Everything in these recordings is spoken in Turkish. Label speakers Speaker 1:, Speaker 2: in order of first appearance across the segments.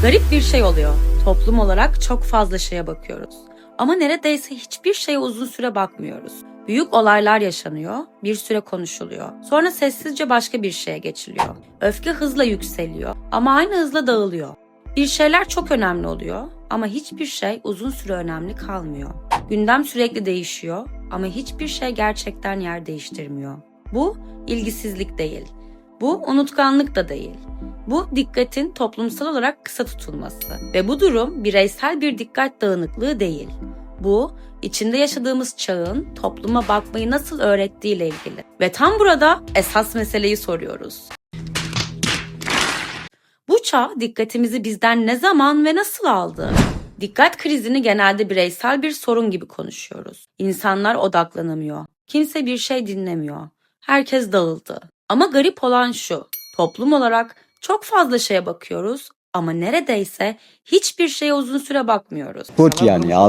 Speaker 1: Garip bir şey oluyor. Toplum olarak çok fazla şeye bakıyoruz. Ama neredeyse hiçbir şeye uzun süre bakmıyoruz. Büyük olaylar yaşanıyor, bir süre konuşuluyor. Sonra sessizce başka bir şeye geçiliyor. Öfke hızla yükseliyor ama aynı hızla dağılıyor. Bir şeyler çok önemli oluyor ama hiçbir şey uzun süre önemli kalmıyor. Gündem sürekli değişiyor ama hiçbir şey gerçekten yer değiştirmiyor. Bu ilgisizlik değil. Bu unutkanlık da değil. Bu dikkatin toplumsal olarak kısa tutulması ve bu durum bireysel bir dikkat dağınıklığı değil. Bu, içinde yaşadığımız çağın topluma bakmayı nasıl öğrettiğiyle ilgili. Ve tam burada esas meseleyi soruyoruz. Bu çağ dikkatimizi bizden ne zaman ve nasıl aldı? Dikkat krizini genelde bireysel bir sorun gibi konuşuyoruz. İnsanlar odaklanamıyor. Kimse bir şey dinlemiyor. Herkes dağıldı. Ama garip olan şu, toplum olarak çok fazla şeye bakıyoruz ama neredeyse hiçbir şeye uzun süre bakmıyoruz.
Speaker 2: Kaput yani ya.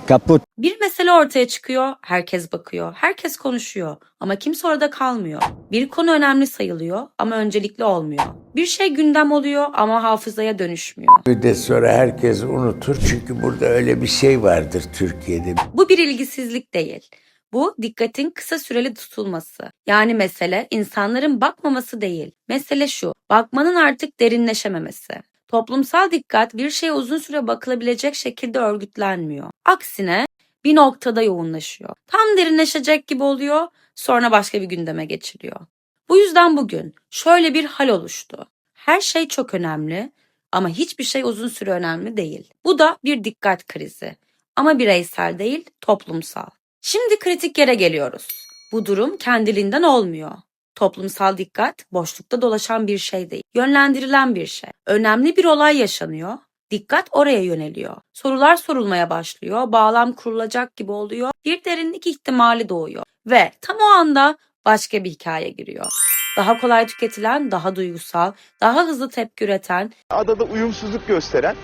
Speaker 2: Kaput.
Speaker 1: Bir mesele ortaya çıkıyor, herkes bakıyor, herkes konuşuyor ama kimse orada kalmıyor. Bir konu önemli sayılıyor ama öncelikli olmuyor. Bir şey gündem oluyor ama hafızaya dönüşmüyor.
Speaker 3: Bir de sonra herkes unutur çünkü burada öyle bir şey vardır Türkiye'de.
Speaker 1: Bu bir ilgisizlik değil. Bu dikkatin kısa süreli tutulması. Yani mesele insanların bakmaması değil. Mesele şu, bakmanın artık derinleşememesi. Toplumsal dikkat bir şeye uzun süre bakılabilecek şekilde örgütlenmiyor. Aksine bir noktada yoğunlaşıyor. Tam derinleşecek gibi oluyor, sonra başka bir gündeme geçiliyor. Bu yüzden bugün şöyle bir hal oluştu. Her şey çok önemli ama hiçbir şey uzun süre önemli değil. Bu da bir dikkat krizi. Ama bireysel değil, toplumsal. Şimdi kritik yere geliyoruz. Bu durum kendiliğinden olmuyor. Toplumsal dikkat boşlukta dolaşan bir şey değil, yönlendirilen bir şey. Önemli bir olay yaşanıyor, dikkat oraya yöneliyor. Sorular sorulmaya başlıyor, bağlam kurulacak gibi oluyor, bir derinlik ihtimali doğuyor ve tam o anda başka bir hikaye giriyor. Daha kolay tüketilen, daha duygusal, daha hızlı tepki üreten,
Speaker 4: adada uyumsuzluk gösteren,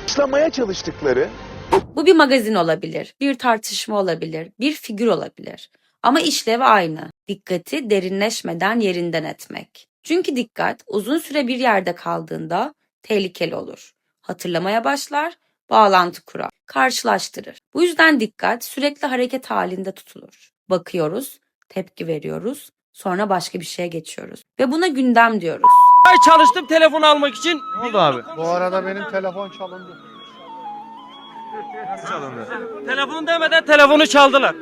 Speaker 4: suçlamaya çalıştıkları.
Speaker 1: bu bir magazin olabilir, bir tartışma olabilir, bir figür olabilir. Ama işlevi aynı. Dikkati derinleşmeden yerinden etmek. Çünkü dikkat uzun süre bir yerde kaldığında tehlikeli olur. Hatırlamaya başlar, bağlantı kurar, karşılaştırır. Bu yüzden dikkat sürekli hareket halinde tutulur. Bakıyoruz, tepki veriyoruz, sonra başka bir şeye geçiyoruz. Ve buna gündem diyoruz.
Speaker 5: Ay çalıştım telefon almak için. Ne oldu abi?
Speaker 6: Bu arada benim telefon çalındı.
Speaker 5: Telefon demeden telefonu çaldılar.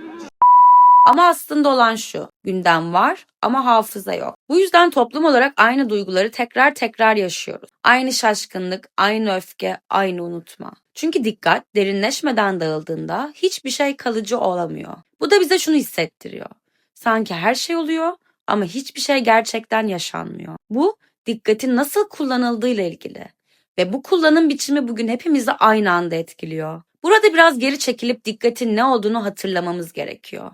Speaker 1: Ama aslında olan şu, gündem var ama hafıza yok. Bu yüzden toplum olarak aynı duyguları tekrar tekrar yaşıyoruz. Aynı şaşkınlık, aynı öfke, aynı unutma. Çünkü dikkat derinleşmeden dağıldığında hiçbir şey kalıcı olamıyor. Bu da bize şunu hissettiriyor. Sanki her şey oluyor ama hiçbir şey gerçekten yaşanmıyor. Bu dikkatin nasıl kullanıldığıyla ilgili. Ve bu kullanım biçimi bugün hepimizi aynı anda etkiliyor. Burada biraz geri çekilip dikkatin ne olduğunu hatırlamamız gerekiyor.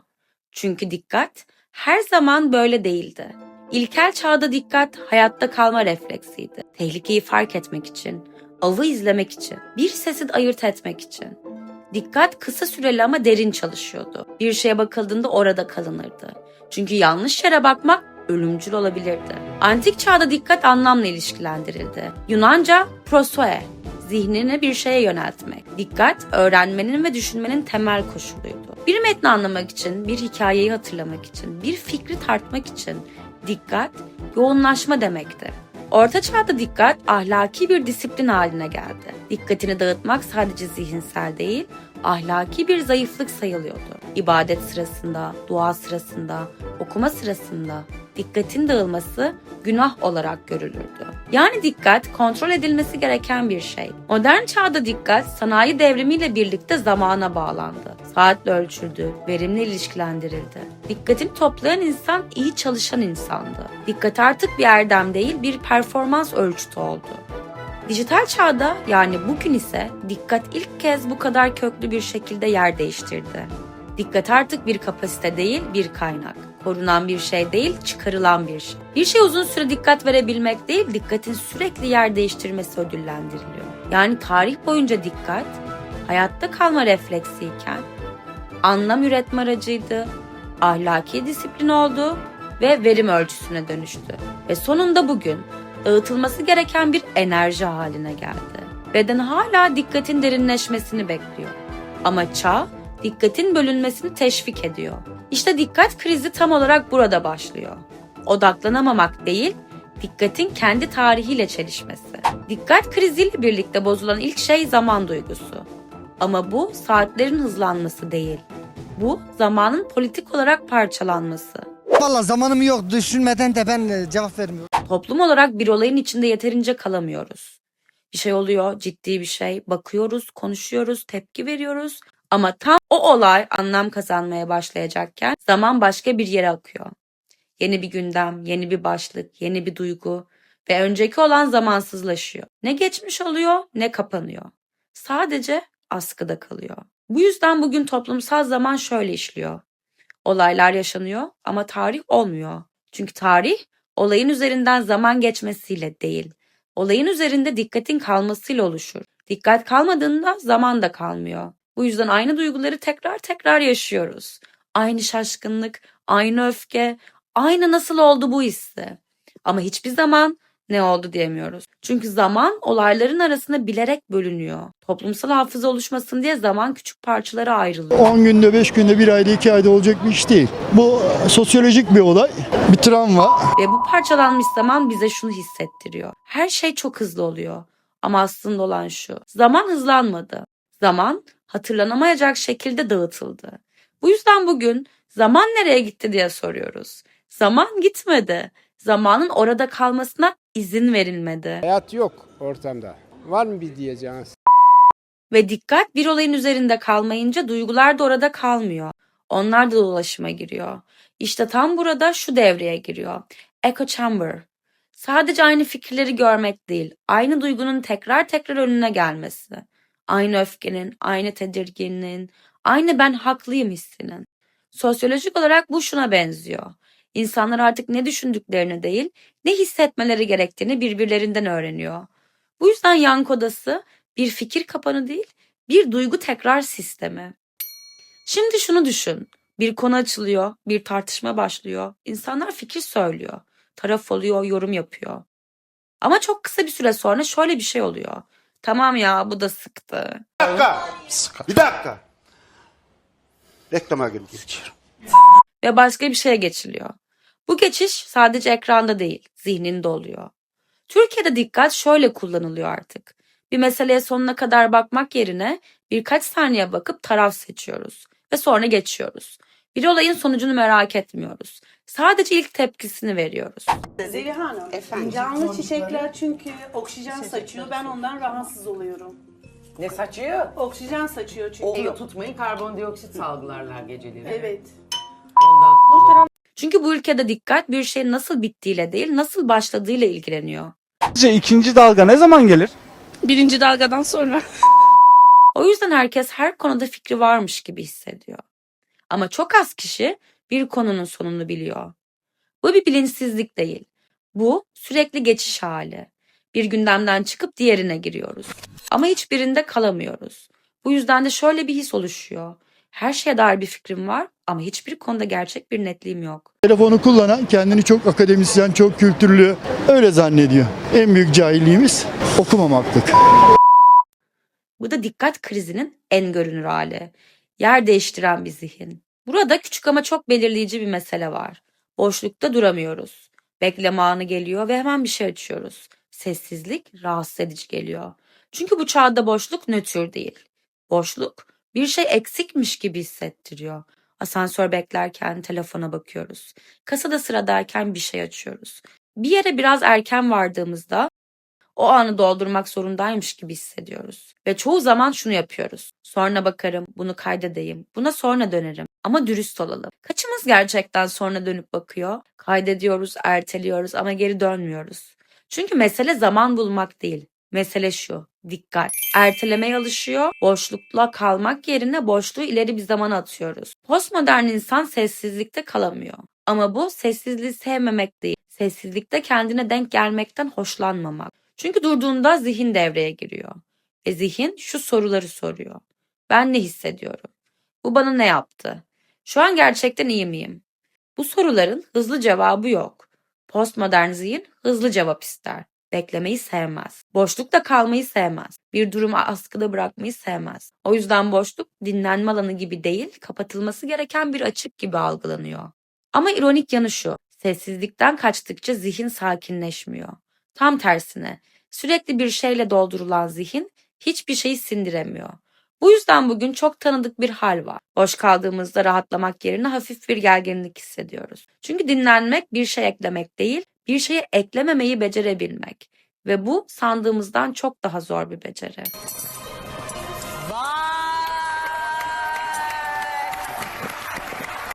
Speaker 1: Çünkü dikkat her zaman böyle değildi. İlkel çağda dikkat hayatta kalma refleksiydi. Tehlikeyi fark etmek için, avı izlemek için, bir sesi ayırt etmek için. Dikkat kısa süreli ama derin çalışıyordu. Bir şeye bakıldığında orada kalınırdı. Çünkü yanlış yere bakmak ölümcül olabilirdi. Antik çağda dikkat anlamla ilişkilendirildi. Yunanca prosoe, zihnini bir şeye yöneltmek. Dikkat, öğrenmenin ve düşünmenin temel koşuluydu. Bir metni anlamak için, bir hikayeyi hatırlamak için, bir fikri tartmak için dikkat, yoğunlaşma demekti. Orta çağda dikkat ahlaki bir disiplin haline geldi. Dikkatini dağıtmak sadece zihinsel değil, ahlaki bir zayıflık sayılıyordu. İbadet sırasında, dua sırasında, okuma sırasında dikkatin dağılması günah olarak görülürdü. Yani dikkat kontrol edilmesi gereken bir şey. Modern çağda dikkat sanayi devrimiyle birlikte zamana bağlandı. Saatle ölçüldü, verimli ilişkilendirildi. Dikkatini toplayan insan iyi çalışan insandı. Dikkat artık bir erdem değil, bir performans ölçütü oldu. Dijital çağda yani bugün ise dikkat ilk kez bu kadar köklü bir şekilde yer değiştirdi. Dikkat artık bir kapasite değil, bir kaynak. Korunan bir şey değil, çıkarılan bir şey. Bir şey uzun süre dikkat verebilmek değil, dikkatin sürekli yer değiştirmesi ödüllendiriliyor. Yani tarih boyunca dikkat, hayatta kalma refleksiyken, anlam üretme aracıydı, ahlaki disiplin oldu ve verim ölçüsüne dönüştü. Ve sonunda bugün dağıtılması gereken bir enerji haline geldi. Beden hala dikkatin derinleşmesini bekliyor. Ama çağ dikkatin bölünmesini teşvik ediyor. İşte dikkat krizi tam olarak burada başlıyor. Odaklanamamak değil, dikkatin kendi tarihiyle çelişmesi. Dikkat kriziyle birlikte bozulan ilk şey zaman duygusu. Ama bu saatlerin hızlanması değil. Bu zamanın politik olarak parçalanması.
Speaker 7: Vallahi zamanım yok, düşünmeden de ben cevap vermiyorum.
Speaker 1: Toplum olarak bir olayın içinde yeterince kalamıyoruz. Bir şey oluyor, ciddi bir şey. Bakıyoruz, konuşuyoruz, tepki veriyoruz. Ama tam o olay anlam kazanmaya başlayacakken zaman başka bir yere akıyor. Yeni bir gündem, yeni bir başlık, yeni bir duygu ve önceki olan zamansızlaşıyor. Ne geçmiş oluyor, ne kapanıyor. Sadece askıda kalıyor. Bu yüzden bugün toplumsal zaman şöyle işliyor. Olaylar yaşanıyor ama tarih olmuyor. Çünkü tarih olayın üzerinden zaman geçmesiyle değil, olayın üzerinde dikkatin kalmasıyla oluşur. Dikkat kalmadığında zaman da kalmıyor. Bu yüzden aynı duyguları tekrar tekrar yaşıyoruz. Aynı şaşkınlık, aynı öfke, aynı nasıl oldu bu hissi. Ama hiçbir zaman ne oldu diyemiyoruz. Çünkü zaman olayların arasında bilerek bölünüyor. Toplumsal hafıza oluşmasın diye zaman küçük parçalara ayrılıyor.
Speaker 6: 10 günde, 5 günde, 1 ayda, 2 ayda olacak bir iş değil. Bu sosyolojik bir olay, bir travma.
Speaker 1: Ve bu parçalanmış zaman bize şunu hissettiriyor. Her şey çok hızlı oluyor. Ama aslında olan şu. Zaman hızlanmadı. Zaman hatırlanamayacak şekilde dağıtıldı. Bu yüzden bugün zaman nereye gitti diye soruyoruz. Zaman gitmedi. Zamanın orada kalmasına izin verilmedi.
Speaker 8: Hayat yok ortamda. Var mı bir diyeceğiniz?
Speaker 1: Ve dikkat bir olayın üzerinde kalmayınca duygular da orada kalmıyor. Onlar da dolaşıma giriyor. İşte tam burada şu devreye giriyor. Echo chamber. Sadece aynı fikirleri görmek değil, aynı duygunun tekrar tekrar önüne gelmesi. Aynı öfkenin, aynı tedirginliğin, aynı ben haklıyım hissinin. Sosyolojik olarak bu şuna benziyor. İnsanlar artık ne düşündüklerini değil, ne hissetmeleri gerektiğini birbirlerinden öğreniyor. Bu yüzden yankı odası bir fikir kapanı değil, bir duygu tekrar sistemi. Şimdi şunu düşün. Bir konu açılıyor, bir tartışma başlıyor. İnsanlar fikir söylüyor, taraf oluyor, yorum yapıyor. Ama çok kısa bir süre sonra şöyle bir şey oluyor. Tamam ya, bu da sıktı.
Speaker 9: Bir dakika. Reklama geçiyorum.
Speaker 1: Ve başka bir şeye geçiliyor. Bu geçiş sadece ekranda değil, zihninde oluyor. Türkiye'de dikkat şöyle kullanılıyor artık. Bir meseleye sonuna kadar bakmak yerine birkaç saniye bakıp taraf seçiyoruz ve sonra geçiyoruz. Bir olayın sonucunu merak etmiyoruz. Sadece ilk tepkisini veriyoruz.
Speaker 10: Zeliha Hanım, canlı çiçekler çünkü oksijen saçıyor. Ben ondan rahatsız oluyorum.
Speaker 11: Ne saçıyor?
Speaker 10: Oksijen saçıyor çünkü.
Speaker 11: Onu tutmayın, karbondioksit salgılarlar geceleri.
Speaker 10: Evet.
Speaker 11: Ondan
Speaker 1: Çünkü bu ülkede dikkat bir şeyin nasıl bittiğiyle değil, nasıl başladığıyla ilgileniyor.
Speaker 6: Sizce ikinci dalga ne zaman gelir?
Speaker 10: Birinci dalgadan sonra.
Speaker 1: O yüzden herkes her konuda fikri varmış gibi hissediyor. Ama çok az kişi bir konunun sonunu biliyor. Bu bir bilinçsizlik değil. Bu sürekli geçiş hali. Bir gündemden çıkıp diğerine giriyoruz. Ama hiçbirinde kalamıyoruz. Bu yüzden de şöyle bir his oluşuyor. Her şeye dair bir fikrim var ama hiçbir konuda gerçek bir netliğim yok.
Speaker 6: Telefonu kullanan kendini çok akademisyen, çok kültürlü öyle zannediyor. En büyük cahilliğimiz okumamaklık.
Speaker 1: Bu da dikkat krizinin en görünür hali. Yer değiştiren bir zihin. Burada küçük ama çok belirleyici bir mesele var. Boşlukta duramıyoruz. Bekleme anı geliyor ve hemen bir şey açıyoruz. Sessizlik rahatsız edici geliyor. Çünkü bu çağda boşluk nötr değil. Boşluk bir şey eksikmiş gibi hissettiriyor. Asansör beklerken telefona bakıyoruz. Kasada sıradayken bir şey açıyoruz. Bir yere biraz erken vardığımızda o anı doldurmak zorundaymış gibi hissediyoruz. Ve çoğu zaman şunu yapıyoruz. Sonra bakarım, bunu kaydedeyim, buna sonra dönerim. Ama dürüst olalım. Kaçımız gerçekten sonra dönüp bakıyor? Kaydediyoruz, erteliyoruz ama geri dönmüyoruz. Çünkü mesele zaman bulmak değil. Mesele şu, dikkat. Ertelemeye alışıyor, boşlukla kalmak yerine boşluğu ileri bir zamana atıyoruz. Postmodern insan sessizlikte kalamıyor. Ama bu sessizliği sevmemek değil. Sessizlikte kendine denk gelmekten hoşlanmamak. Çünkü durduğunda zihin devreye giriyor. Ve zihin şu soruları soruyor. Ben ne hissediyorum? Bu bana ne yaptı? Şu an gerçekten iyi miyim? Bu soruların hızlı cevabı yok. Postmodern zihin hızlı cevap ister. Beklemeyi sevmez. Boşlukta kalmayı sevmez. Bir durumu askıda bırakmayı sevmez. O yüzden boşluk dinlenme alanı gibi değil, kapatılması gereken bir açık gibi algılanıyor. Ama ironik yanı şu, sessizlikten kaçtıkça zihin sakinleşmiyor. Tam tersine, sürekli bir şeyle doldurulan zihin hiçbir şeyi sindiremiyor. Bu yüzden bugün çok tanıdık bir hal var. Boş kaldığımızda rahatlamak yerine hafif bir gerginlik hissediyoruz. Çünkü dinlenmek bir şey eklemek değil, bir şeye eklememeyi becerebilmek. Ve bu sandığımızdan çok daha zor bir beceri.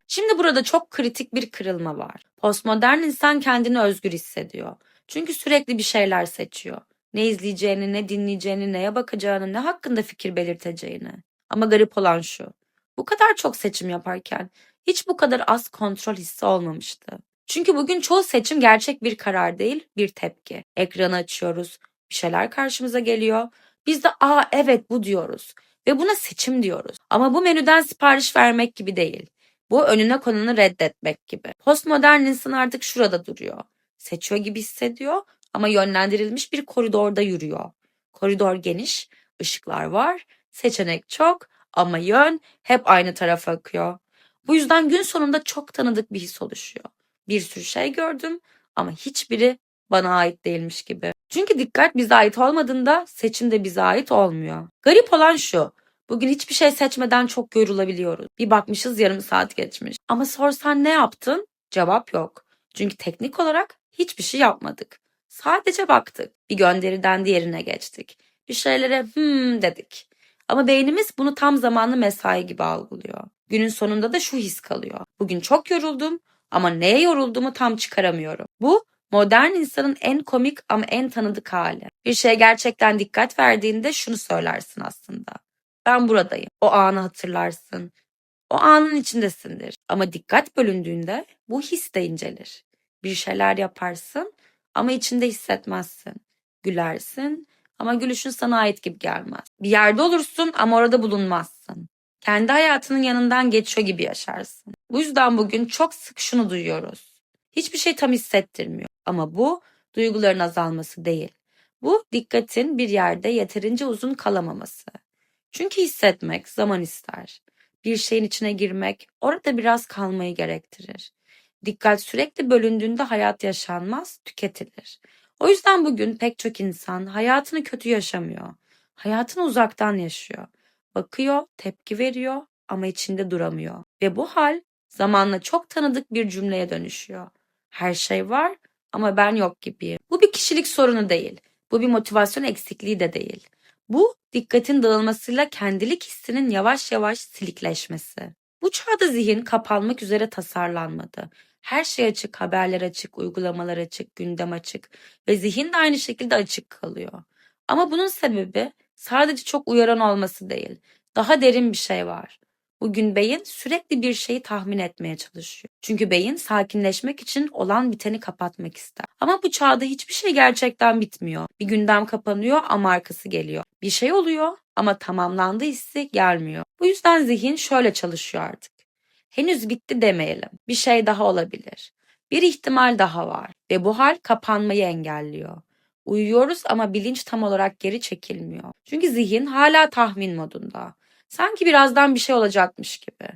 Speaker 1: Şimdi burada çok kritik bir kırılma var. Postmodern insan kendini özgür hissediyor. Çünkü sürekli bir şeyler seçiyor. Ne izleyeceğini, ne dinleyeceğini, neye bakacağını, ne hakkında fikir belirteceğini. Ama garip olan şu. Bu kadar çok seçim yaparken hiç bu kadar az kontrol hissi olmamıştı. Çünkü bugün çoğu seçim gerçek bir karar değil, bir tepki. Ekranı açıyoruz, bir şeyler karşımıza geliyor. Biz de "Aa evet bu" diyoruz ve buna seçim diyoruz. Ama bu menüden sipariş vermek gibi değil. Bu önüne konanı reddetmek gibi. Postmodern insan artık şurada duruyor. Seçiyor gibi hissediyor ama yönlendirilmiş bir koridorda yürüyor. Koridor geniş, ışıklar var, seçenek çok ama yön hep aynı tarafa akıyor. Bu yüzden gün sonunda çok tanıdık bir his oluşuyor. Bir sürü şey gördüm ama hiçbiri bana ait değilmiş gibi. Çünkü dikkat bize ait olmadığında seçim de bize ait olmuyor. Garip olan şu. Bugün hiçbir şey seçmeden çok yorulabiliyoruz. Bir bakmışız yarım saat geçmiş. Ama sorsan ne yaptın? Cevap yok. Çünkü teknik olarak hiçbir şey yapmadık. Sadece baktık. Bir gönderiden diğerine geçtik. Bir şeylere dedik. Ama beynimiz bunu tam zamanlı mesai gibi algılıyor. Günün sonunda da şu his kalıyor. Bugün çok yoruldum ama neye yorulduğumu tam çıkaramıyorum. Bu modern insanın en komik ama en tanıdık hali. Bir şeye gerçekten dikkat verdiğinde şunu söylersin aslında. Ben buradayım. O anı hatırlarsın. O anın içindesindir. Ama dikkat bölündüğünde bu his de incelir. Bir şeyler yaparsın ama içinde hissetmezsin. Gülersin ama gülüşün sana ait gibi gelmez. Bir yerde olursun ama orada bulunmazsın. Kendi hayatının yanından geçiyor gibi yaşarsın. Bu yüzden bugün çok sık şunu duyuyoruz. Hiçbir şey tam hissettirmiyor. Ama bu duyguların azalması değil. Bu dikkatin bir yerde yeterince uzun kalamaması. Çünkü hissetmek zaman ister. Bir şeyin içine girmek orada biraz kalmayı gerektirir. Dikkat sürekli bölündüğünde hayat yaşanmaz, tüketilir. O yüzden bugün pek çok insan hayatını kötü yaşamıyor. Hayatını uzaktan yaşıyor. Bakıyor, tepki veriyor ama içinde duramıyor. Ve bu hal zamanla çok tanıdık bir cümleye dönüşüyor. Her şey var ama ben yok gibiyim. Bu bir kişilik sorunu değil. Bu bir motivasyon eksikliği de değil. Bu dikkatin dağılmasıyla kendilik hissinin yavaş yavaş silikleşmesi. Bu çağda zihin kapanmak üzere tasarlanmadı. Her şey açık, haberler açık, uygulamalar açık, gündem açık ve zihin de aynı şekilde açık kalıyor. Ama bunun sebebi sadece çok uyaran olması değil. Daha derin bir şey var. Bugün beyin sürekli bir şeyi tahmin etmeye çalışıyor. Çünkü beyin sakinleşmek için olan biteni kapatmak ister. Ama bu çağda hiçbir şey gerçekten bitmiyor. Bir gündem kapanıyor ama arkası geliyor. Bir şey oluyor ama tamamlandı hissi gelmiyor. Bu yüzden zihin şöyle çalışıyor artık. Henüz bitti demeyelim. Bir şey daha olabilir. Bir ihtimal daha var ve bu hal kapanmayı engelliyor. Uyuyoruz ama bilinç tam olarak geri çekilmiyor. Çünkü zihin hala tahmin modunda. Sanki birazdan bir şey olacakmış gibi.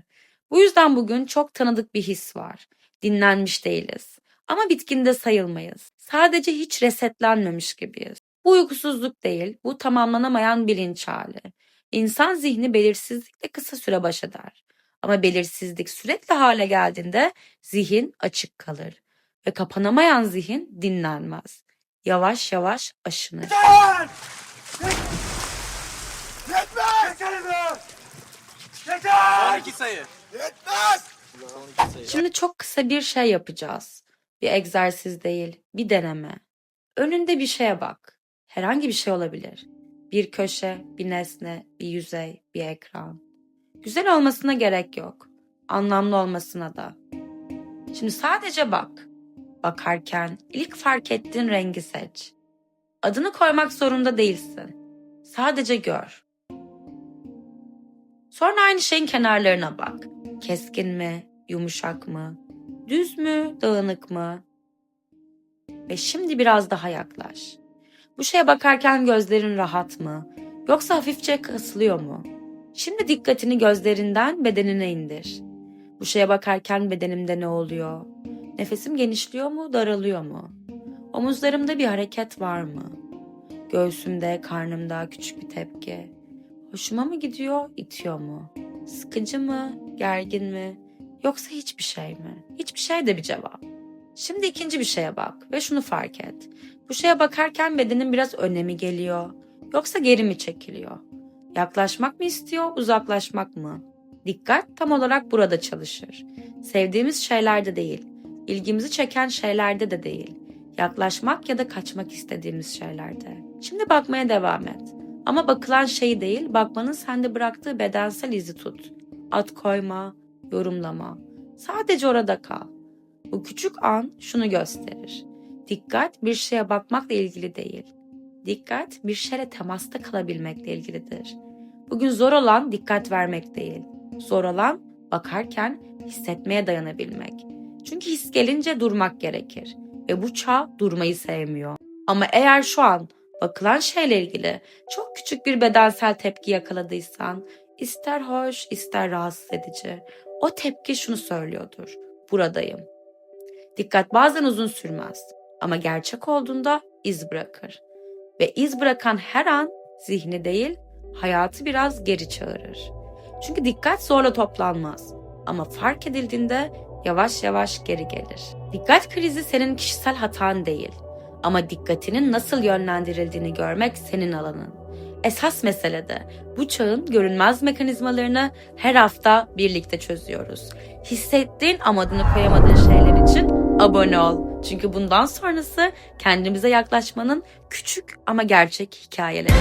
Speaker 1: Bu yüzden bugün çok tanıdık bir his var. Dinlenmiş değiliz. Ama bitkin de sayılmayız. Sadece hiç resetlenmemiş gibiyiz. Bu uykusuzluk değil, bu tamamlanamayan bilinç hali. İnsan zihni belirsizlikle kısa süre baş eder. Ama belirsizlik sürekli hale geldiğinde zihin açık kalır. Ve kapanamayan zihin dinlenmez. Yavaş yavaş aşınır. Şimdi çok kısa bir şey yapacağız. Bir egzersiz değil, bir deneme. Önünde bir şeye bak. Herhangi bir şey olabilir. Bir köşe, bir nesne, bir yüzey, bir ekran. Güzel olmasına gerek yok. Anlamlı olmasına da. Şimdi sadece bak. Bakarken ilk fark ettiğin rengi seç. Adını koymak zorunda değilsin. Sadece gör. Sonra aynı şeyin kenarlarına bak. Keskin mi, yumuşak mı, düz mü, dağınık mı? Ve şimdi biraz daha yaklaş. Bu şeye bakarken gözlerin rahat mı? Yoksa hafifçe kasılıyor mu? Şimdi dikkatini gözlerinden bedenine indir. Bu şeye bakarken bedenimde ne oluyor? Nefesim genişliyor mu, daralıyor mu? Omuzlarımda bir hareket var mı? Göğsümde, karnımda küçük bir tepki. Hoşuma mı gidiyor, itiyor mu? Sıkıcı mı, gergin mi? Yoksa hiçbir şey mi? Hiçbir şey de bir cevap. Şimdi ikinci bir şeye bak ve şunu fark et. Bu şeye bakarken bedenin biraz öne mi geliyor? Yoksa geri mi çekiliyor? Yaklaşmak mı istiyor, uzaklaşmak mı? Dikkat tam olarak burada çalışır. Sevdiğimiz şeylerde değil, ilgimizi çeken şeylerde de değil. Yaklaşmak ya da kaçmak istediğimiz şeylerde. Şimdi bakmaya devam et. Ama bakılan şeyi değil, bakmanın sende bıraktığı bedensel izi tut. Ad koyma, yorumlama. Sadece orada kal. Bu küçük an şunu gösterir. Dikkat bir şeye bakmakla ilgili değil. Dikkat bir şeyle temasta kalabilmekle ilgilidir. Bugün zor olan dikkat vermek değil. Zor olan bakarken hissetmeye dayanabilmek. Çünkü his gelince durmak gerekir. Ve bu çağ durmayı sevmiyor. Ama eğer şu an bakılan şeyle ilgili çok küçük bir bedensel tepki yakaladıysan, ister hoş ister rahatsız edici, o tepki şunu söylüyordur. Buradayım. Dikkat bazen uzun sürmez ama gerçek olduğunda iz bırakır. Ve iz bırakan her an zihni değil, hayatı biraz geri çağırır. Çünkü dikkat zorla toplanmaz ama fark edildiğinde yavaş yavaş geri gelir. Dikkat krizi senin kişisel hatan değil ama dikkatinin nasıl yönlendirildiğini görmek senin alanın. Esas mesele de bu çağın görünmez mekanizmalarını her hafta birlikte çözüyoruz. Hissettiğin ama adını koyamadığın şeyler için abone ol. Çünkü bundan sonrası kendimize yaklaşmanın küçük ama gerçek hikayeleri.